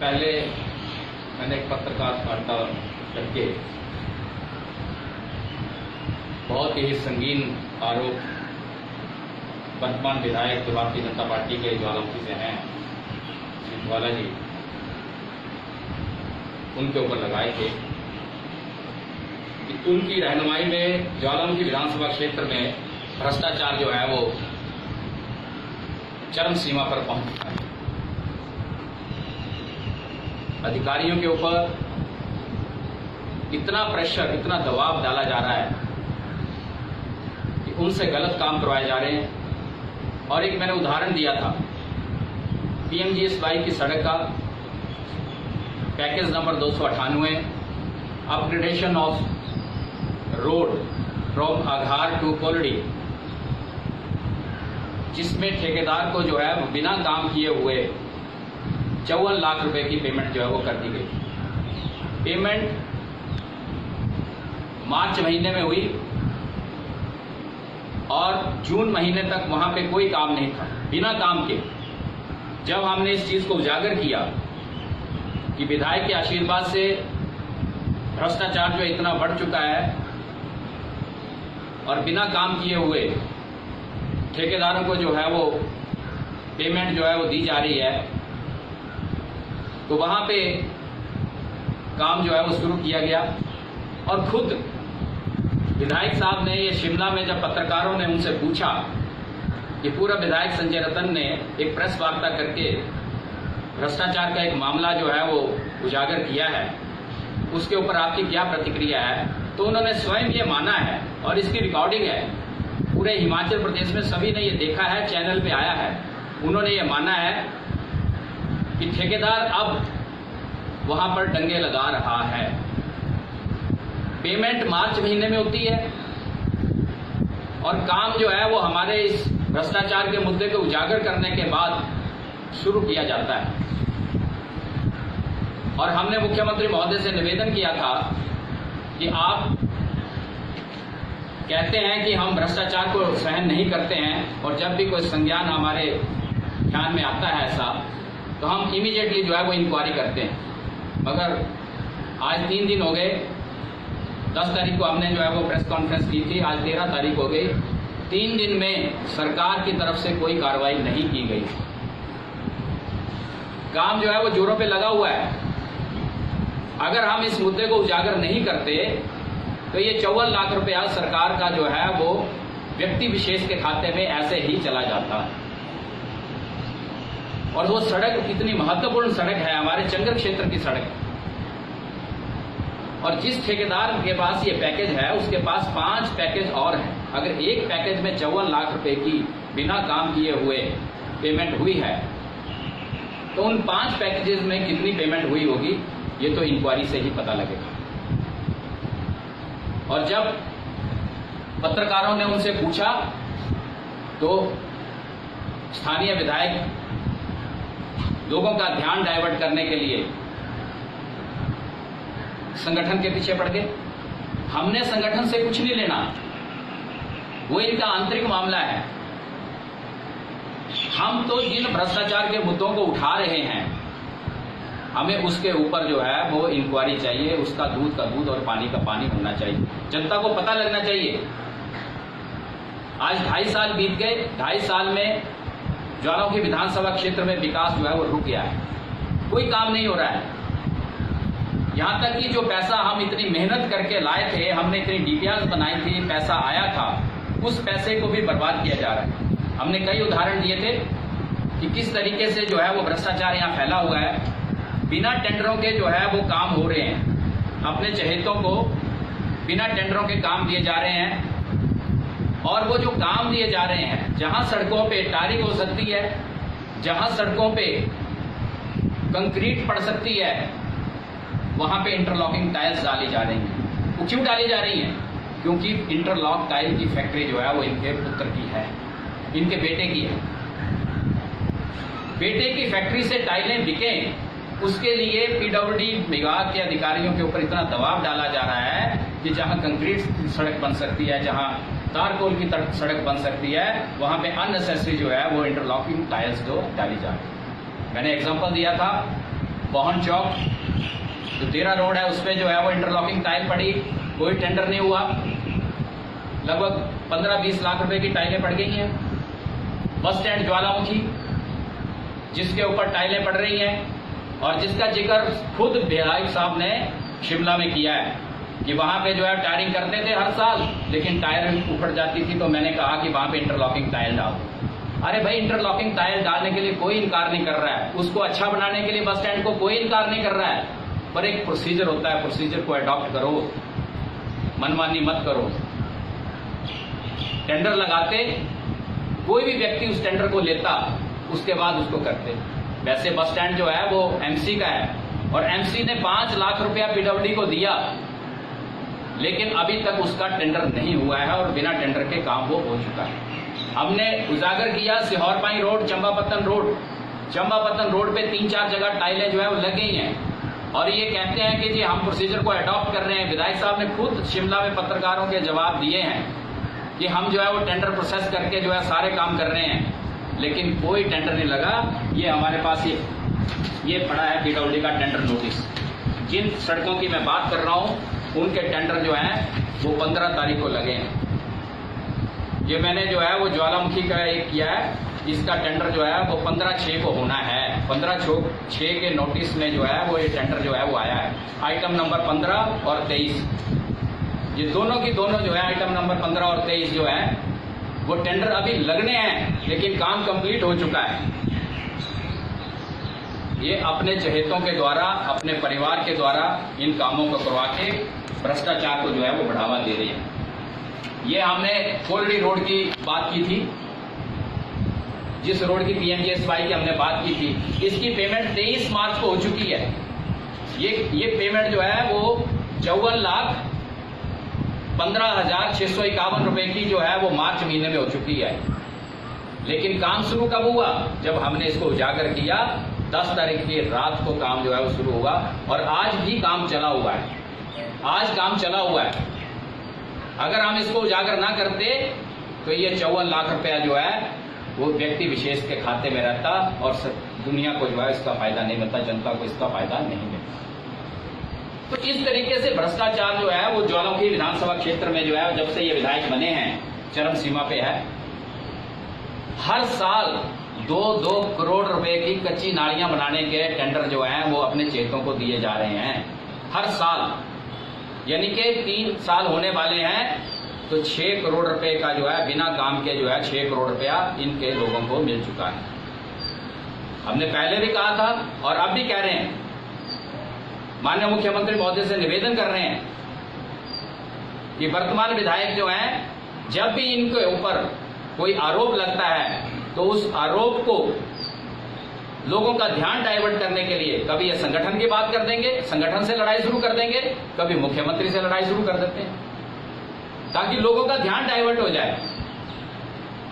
पहले मैंने एक पत्रकार वार्ता करके बहुत ही संगीन आरोप वर्तमान विधायक जो भारतीय जनता पार्टी के ज्वालामुखी से हैं श्री ज्वाला जी, उनके ऊपर लगाए थे कि उनकी रहनुमाई में ज्वालामुखी विधानसभा क्षेत्र में भ्रष्टाचार जो है वो चरम सीमा पर पहुंच चुका है। अधिकारियों के ऊपर इतना प्रेशर, इतना दबाव डाला जा रहा है कि उनसे गलत काम करवाए जा रहे हैं। और एक मैंने उदाहरण दिया था PMGSY की सड़क का package number 298, upgradation of road from Aghar to Koldi, जिसमें ठेकेदार को जो है बिना काम किए हुए 54 लाख रुपए की पेमेंट जो है वो कर दी गई। पेमेंट मार्च महीने में हुई और जून महीने तक वहां पे कोई काम नहीं था, बिना काम के। जब हमने इस चीज को उजागर किया कि विधायक के आशीर्वाद से भ्रष्टाचार जो इतना बढ़ चुका है और बिना काम किए हुए ठेकेदारों को जो है वो पेमेंट जो है वो दी जा रही है, तो वहां पे काम जो है वो शुरू किया गया। और खुद विधायक साहब ने ये शिमला में जब पत्रकारों ने उनसे पूछा कि पूर्व विधायक संजय रतन ने एक प्रेस वार्ता करके भ्रष्टाचार का एक मामला जो है वो उजागर किया है, उसके ऊपर आपकी क्या प्रतिक्रिया है, तो उन्होंने स्वयं ये माना है और इसकी रिकॉर्डिंग है, पूरे हिमाचल प्रदेश में सभी ने ये देखा है, चैनल पे आया है। उन्होंने ये माना है कि ठेकेदार अब वहां पर डंगे लगा रहा है। पेमेंट मार्च महीने में होती है और काम जो है वो हमारे इस भ्रष्टाचार के मुद्दे को उजागर करने के बाद शुरू किया जाता है। और हमने मुख्यमंत्री महोदय से निवेदन किया था कि आप कहते हैं कि हम भ्रष्टाचार को सहन नहीं करते हैं और जब भी कोई संज्ञान हमारे ध्यान में आता है ऐसा, तो हम इमीडिएटली जो है वो इंक्वायरी करते हैं। मगर आज 3 दिन हो गए, 10 तारीख को हमने जो है वो प्रेस कॉन्फ्रेंस की थी, आज 13 तारीख हो गई। 3 दिन में सरकार की तरफ से कोई कार्रवाई नहीं की गई। काम जो है वो जोरों पे लगा हुआ है। अगर हम इस मुद्दे को उजागर नहीं करते तो ये 54 लाख रुपया सरकार का जो है वो व्यक्ति विशेष के खाते में ऐसे ही चला जाता है। और वो सड़क कितनी महत्वपूर्ण सड़क है, हमारे चंगर क्षेत्र की सड़क। और जिस ठेकेदार के पास ये पैकेज है उसके पास 5 पैकेज और हैं। अगर एक पैकेज में 54 लाख रुपए की बिना काम किए हुए पेमेंट हुई है, तो उन 5 पैकेजेस में कितनी पेमेंट हुई होगी ये तो इंक्वायरी से ही पता लगेगा। और जब पत्रकारों ने उनसे पूछा तो स्थानीय विधायक लोगों का ध्यान डाइवर्ट करने के लिए संगठन के पीछे पड़ गए। हमने संगठन से कुछ नहीं लेना, वो इनका आंतरिक मामला है। हम तो जिन भ्रष्टाचार के मुद्दों को उठा रहे हैं, हमें उसके ऊपर जो है वो इंक्वायरी चाहिए, उसका दूध का दूध और पानी का पानी होना चाहिए। जनता को पता लगना चाहिए। आज 2.5 साल बीत गए, 2.5 साल में ज्वालामुखी विधानसभा क्षेत्र में विकास जो है वो रुक गया है, कोई काम नहीं हो रहा है। यहां तक कि जो पैसा हम इतनी मेहनत करके लाए थे, हमने इतनी DPRs बनाई थी, पैसा आया था, उस पैसे को भी बर्बाद किया जा रहा है। हमने कई उदाहरण दिए थे कि किस तरीके से जो है वो भ्रष्टाचार यहाँ फैला हुआ है। बिना टेंडरों के जो है वो काम हो रहे हैं, अपने चहेतों को बिना टेंडरों के काम दिए जा रहे हैं। और वो जो काम दिए जा रहे हैं, जहां सड़कों पे टारिंग हो सकती है, जहां सड़कों पे कंक्रीट पड़ सकती है, वहां पे इंटरलॉकिंग टाइल्स डाली जा रही हैं। वो क्यों डाली जा रही हैं? क्योंकि इंटरलॉक टाइल की फैक्ट्री जो है वो इनके पुत्र की है, इनके बेटे की है। बेटे की फैक्ट्री से टाइलें बिकें, उसके लिए PWD विभाग के अधिकारियों के ऊपर इतना दबाव डाला जा रहा है कि जहां कंक्रीट की सड़क बन सकती है, जहां तारकोल की सड़क बन सकती है, वहां पे अननेसेसरी जो है वो इंटरलॉकिंग टाइल्स जो डाली जा रही है। मैंने एग्जांपल दिया था पहुन चौक जो 13 रोड है उस पर जो है वो इंटरलॉकिंग टाइल पड़ी, कोई टेंडर नहीं हुआ, लगभग 15-20 लाख रुपए की टाइलें पड़ गई हैं। बस स्टैंड ज्वालामुखी जिसके ऊपर टाइलें पड़ रही हैं और जिसका जिक्र खुद विधायक साहब ने शिमला में किया है कि वहां पे जो है टायरिंग करते थे हर साल, लेकिन टायर ऊपर जाती थी तो मैंने कहा कि वहां पे इंटरलॉकिंग टाइल डाल। अरे भाई, इंटरलॉकिंग टाइल डालने के लिए कोई इनकार नहीं कर रहा है, उसको अच्छा बनाने के लिए बस स्टैंड को कोई इनकार नहीं कर रहा है, पर एक प्रोसीजर होता है, प्रोसीजर को अडॉप्ट करो, मनमानी मत करो। टेंडर लगाते, कोई भी व्यक्ति उस टेंडर को लेता, उसके बाद उसको करते। वैसे बस स्टैंड जो है वो एमसी का है और एमसी ने 5 लाख रुपया पीडब्ल्यूडी को दिया, लेकिन अभी तक उसका टेंडर नहीं हुआ है और बिना टेंडर के काम वो हो चुका है। हमने उजागर किया सिहौरपाई रोड, चंपापत्तन रोड पे 3-4 जगह टाइलें जो है वो लग गई हैं और ये कहते हैं कि जी हम प्रोसीजर को अडॉप्ट कर रहे हैं। विधायक साहब ने खुद शिमला में पत्रकारों के जवाब दिए हैं कि हम जो है वो टेंडर प्रोसेस करके जो है सारे काम कर रहे हैं, लेकिन कोई टेंडर नहीं लगा। ये हमारे पास ये पड़ा है पीडब्ल्यूडी का टेंडर नोटिस। जिन सड़कों की मैं बात कर रहा हूं उनके टेंडर जो हैं वो 15 तारीख को लगे हैं। ये मैंने जो है वो ज्वालामुखी का एक किया है, इसका टेंडर जो है वो 15/6 को होना है। 15/6 के नोटिस में जो है वो ये टेंडर जो है वो आया है। आइटम नंबर 15 और 23, ये दोनों की दोनों जो है आइटम नंबर 15 और 23 जो है वो टेंडर अभी लगने हैं, लेकिन काम कंप्लीट हो चुका है। ये अपने चहेतों के द्वारा, अपने परिवार के द्वारा इन कामों को करवा के भ्रष्टाचार को जो है वो बढ़ावा दे रही है। ये हमने कोलडी रोड की बात की थी, जिस रोड की पीएमजीएसवाई की हमने बात की थी, इसकी पेमेंट 23 मार्च को हो चुकी है। ये पेमेंट जो है वो 54,15,651 रुपए की जो है वो मार्च महीने में हो चुकी है। लेकिन काम शुरू कब हुआ? जब हमने इसको उजागर किया 10 तारीख की रात को काम जो है वो शुरू हुआ और आज भी काम चला हुआ है। आज काम चला हुआ है। अगर हम इसको उजागर ना करते तो ये 54 लाख रुपया जो है वो व्यक्ति विशेष के खाते में रहता और दुनिया को जो है इसका फायदा नहीं मिलता, जनता को इसका फायदा नहीं मिलता। तो इस तरीके से भ्रष्टाचार जो है वो ज्वालामुखी विधानसभा क्षेत्र में जो है जब से ये विधायक बने हैं चरम सीमा पे है। हर साल 2-2 करोड़ रुपए की कच्ची नालियां बनाने के टेंडर जो हैं वो अपने चेतों को दिए जा रहे हैं हर साल, यानी कि 3 साल होने वाले हैं तो 6 करोड़ रुपए का जो है बिना काम के जो है 6 करोड़ रुपया इनके लोगों को मिल चुका है। हमने पहले भी कहा था और अब भी कह रहे हैं, माननीय मुख्यमंत्री महोदय से निवेदन कर रहे हैं कि वर्तमान विधायक जो हैं जब भी इनके ऊपर कोई आरोप लगता है तो उस आरोप को लोगों का ध्यान डाइवर्ट करने के लिए कभी ये संगठन की बात कर देंगे, संगठन से लड़ाई शुरू कर देंगे, कभी मुख्यमंत्री से लड़ाई शुरू कर देते हैं ताकि लोगों का ध्यान डाइवर्ट हो जाए।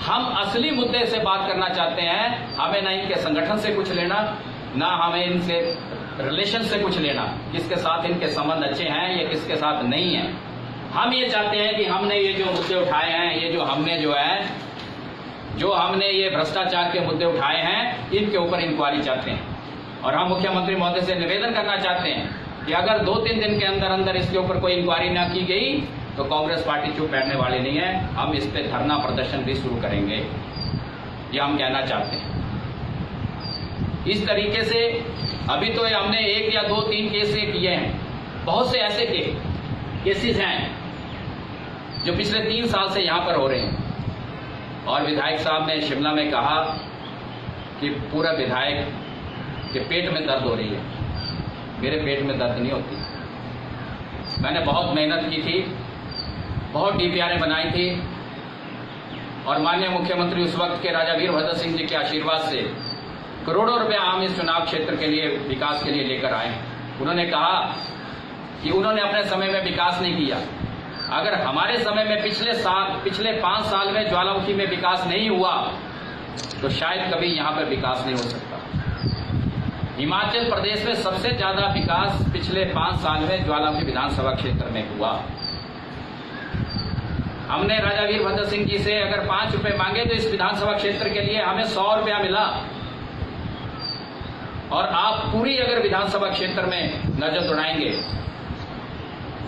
हम असली मुद्दे से बात करना चाहते हैं, हमें ना इनके संगठन से कुछ लेना, ना हमें इनसे रिलेशन से कुछ लेना, किसके साथ इनके संबंध अच्छे हैं या किसके साथ नहीं है। हम ये चाहते हैं कि हमने ये जो मुद्दे उठाए हैं, ये जो हमने ये भ्रष्टाचार के मुद्दे उठाए हैं, इनके ऊपर इंक्वायरी चाहते हैं। और हम मुख्यमंत्री महोदय से निवेदन करना चाहते हैं कि अगर 2-3 दिन के अंदर अंदर इसके ऊपर कोई इंक्वायरी ना की गई तो कांग्रेस पार्टी चुप बैठने वाली नहीं है, हम इस पे धरना प्रदर्शन भी शुरू करेंगे, ये हम कहना चाहते हैं। इस तरीके से अभी तो हमने 1 या 2-3 केस किए हैं, बहुत से ऐसे केसेस हैं जो पिछले 3 साल से यहां पर हो रहे हैं। और विधायक साहब ने शिमला में कहा कि पूरा विधायक के पेट में दर्द हो रही है। मेरे पेट में दर्द नहीं होती। मैंने बहुत मेहनत की थी, बहुत डीपीआरें बनाई थी और माननीय मुख्यमंत्री उस वक्त के राजा वीरभद्र सिंह जी के आशीर्वाद से करोड़ों रुपया हम इस चुनाव क्षेत्र के लिए विकास के लिए लेकर आए। उन्होंने कहा कि उन्होंने अपने समय में विकास नहीं किया। अगर हमारे समय में पिछले 5 साल में ज्वालामुखी में विकास नहीं हुआ तो शायद कभी यहां पर विकास नहीं हो सकता। हिमाचल प्रदेश में सबसे ज्यादा विकास पिछले 5 साल में ज्वालामुखी विधानसभा क्षेत्र में हुआ। हमने राजा वीरभद्र सिंह जी से अगर 5 रुपए मांगे तो इस विधानसभा क्षेत्र के लिए हमें 100 रुपया मिला। और आप पूरी अगर विधानसभा क्षेत्र में नजर दौड़ाएंगे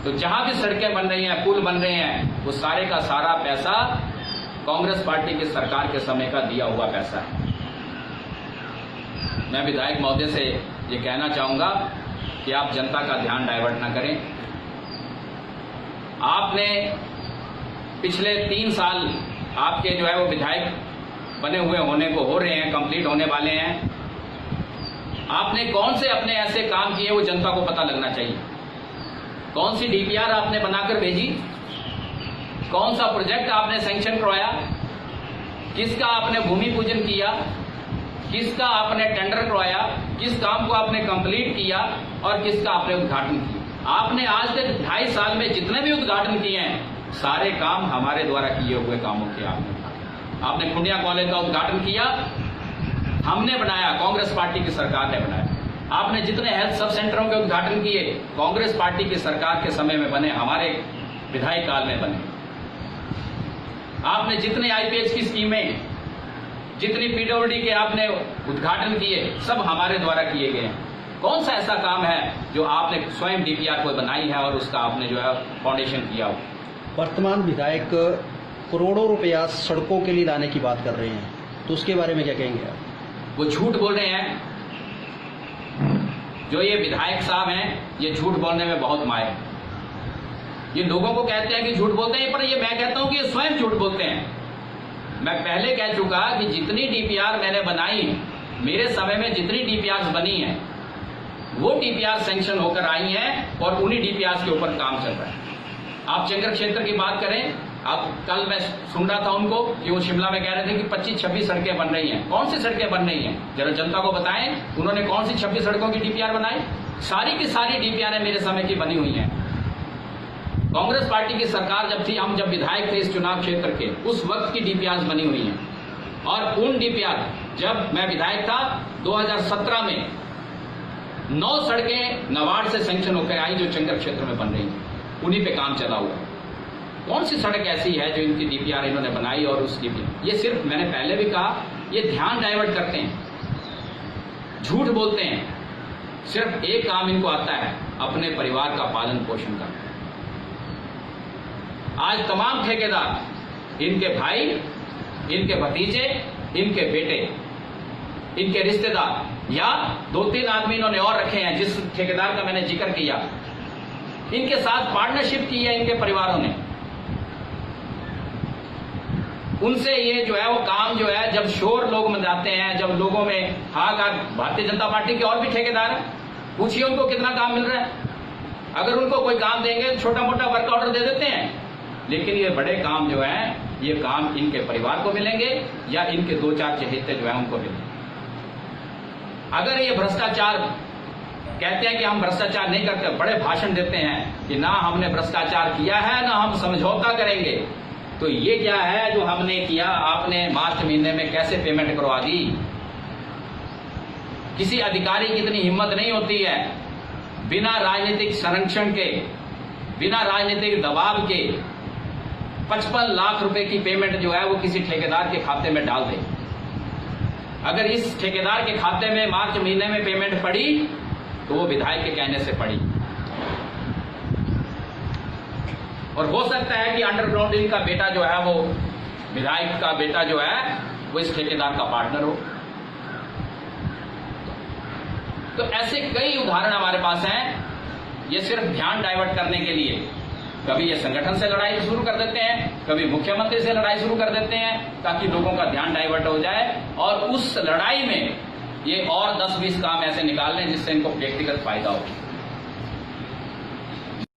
तो जहां भी सड़कें बन रही हैं, पुल बन रहे हैं, वो सारे का सारा पैसा कांग्रेस पार्टी की सरकार के समय का दिया हुआ पैसा है। मैं विधायक महोदय से ये कहना चाहूंगा कि आप जनता का ध्यान डाइवर्ट ना करें। आपने पिछले 3 साल आपके जो है वो विधायक बने हुए होने को हो रहे हैं, कंप्लीट होने वाले हैं। आपने कौन से अपने ऐसे काम किए वो जनता को पता लगना चाहिए। कौन सी डीपीआर आपने बनाकर भेजी, कौन सा प्रोजेक्ट आपने सैंक्शन करवाया, किसका आपने भूमि पूजन किया, किसका आपने टेंडर करवाया, किस काम को आपने कंप्लीट किया और किसका आपने उद्घाटन किया। आपने आज तक 2.5 साल में जितने भी उद्घाटन किए हैं सारे काम हमारे द्वारा किए हुए कामों के आपने खुंडिया कॉलेज का उद्घाटन किया, हमने बनाया, कांग्रेस पार्टी की सरकार ने बनाया। आपने जितने हेल्थ सब सेंटरों के उद्घाटन किए कांग्रेस पार्टी की सरकार के समय में बने, हमारे विधायक काल में बने। आपने जितने आईपीएच की स्कीमें, जितनी पीडब्ल्यूडी के आपने उद्घाटन किए सब हमारे द्वारा किए गए हैं। कौन सा ऐसा काम है जो आपने स्वयं डीपीआर को बनाई है और उसका आपने जो है फाउंडेशन किया हो। वर्तमान विधायक करोड़ों रुपया सड़कों के लिए लाने की बात कर रहे हैं, तो उसके बारे में क्या कहेंगे आप? वो झूठ बोल रहे हैं। जो ये विधायक साहब हैं ये झूठ बोलने में बहुत माहिर हैं। ये लोगों को कहते हैं कि झूठ बोलते हैं, पर ये मैं कहता हूं कि ये स्वयं झूठ बोलते हैं। मैं पहले कह चुका कि जितनी डीपीआर मैंने बनाई, मेरे समय में जितनी डीपीआर बनी है वो डीपीआर सैंक्शन होकर आई हैं और उन्हीं डीपीआर के ऊपर काम चल रहा है। आप चंगर क्षेत्र की बात करें, अब कल मैं सुन रहा था उनको कि वो शिमला में कह रहे थे कि 25-26 सड़कें बन रही हैं। कौन सी सड़कें बन रही हैं जरा जनता को बताएं। उन्होंने कौन सी 26 सड़कों की डीपीआर बनाई? सारी की सारी डीपीआर मेरे समय की बनी हुई हैं। कांग्रेस पार्टी की सरकार जब थी, हम जब विधायक थे इस चुनाव क्षेत्र के, उस वक्त की डीपीआर बनी हुई हैं। और उन डीपीआर जब मैं विधायक था 2017 में 9 सड़कें नबार्ड से सैंक्शन होकर आई जो चंगर क्षेत्र में बन रही हैं, उन्हीं पे काम चला हुआ। कौन सी सड़क ऐसी है जो इनकी डीपीआर इन्होंने बनाई और उस डीपीआर, ये सिर्फ मैंने पहले भी कहा, ये ध्यान डाइवर्ट करते हैं, झूठ बोलते हैं। सिर्फ एक काम इनको आता है, अपने परिवार का पालन पोषण करना। आज तमाम ठेकेदार, इनके भाई, इनके भतीजे, इनके बेटे, इनके रिश्तेदार या 2-3 आदमी इन्होंने और रखे हैं जिस ठेकेदार का मैंने जिक्र किया, इनके साथ पार्टनरशिप की है इनके परिवारों ने। उनसे ये जो है वो काम जो है, जब शोर लोग मचाते हैं, जब लोगों में हाहाकार, भारतीय जनता पार्टी के और भी ठेकेदार हैं, पूछिए उनको कितना काम मिल रहा है। अगर उनको कोई काम देंगे तो छोटा मोटा वर्क ऑर्डर दे देते हैं, लेकिन ये बड़े काम जो है ये काम इनके परिवार को मिलेंगे या इनके 2-4 चहेते जो है उनको मिलेंगे। अगर ये भ्रष्टाचार कहते हैं कि हम भ्रष्टाचार नहीं करते, बड़े भाषण देते हैं कि ना हमने भ्रष्टाचार किया है ना हम समझौता करेंगे, तो ये क्या है जो हमने किया? आपने मार्च महीने में कैसे पेमेंट करवा दी? किसी अधिकारी की इतनी हिम्मत नहीं होती है बिना राजनीतिक संरक्षण के, बिना राजनीतिक दबाव के 55 लाख रुपए की पेमेंट जो है वो किसी ठेकेदार के खाते में डाल दे। अगर इस ठेकेदार के खाते में मार्च महीने में पेमेंट पड़ी तो वो विधायक के कहने से पड़ी, और हो सकता है कि अंडरग्राउंड इनका बेटा जो है वो विधायक का बेटा जो है वो इस ठेकेदार का पार्टनर हो। तो ऐसे कई उदाहरण हमारे पास हैं। ये सिर्फ ध्यान डाइवर्ट करने के लिए कभी ये संगठन से लड़ाई शुरू कर देते हैं, कभी मुख्यमंत्री से लड़ाई शुरू कर देते हैं ताकि लोगों का ध्यान डाइवर्ट हो जाए और उस लड़ाई में ये और 10-20 काम ऐसे निकाल लें जिससे इनको व्यक्तिगत फायदा हो।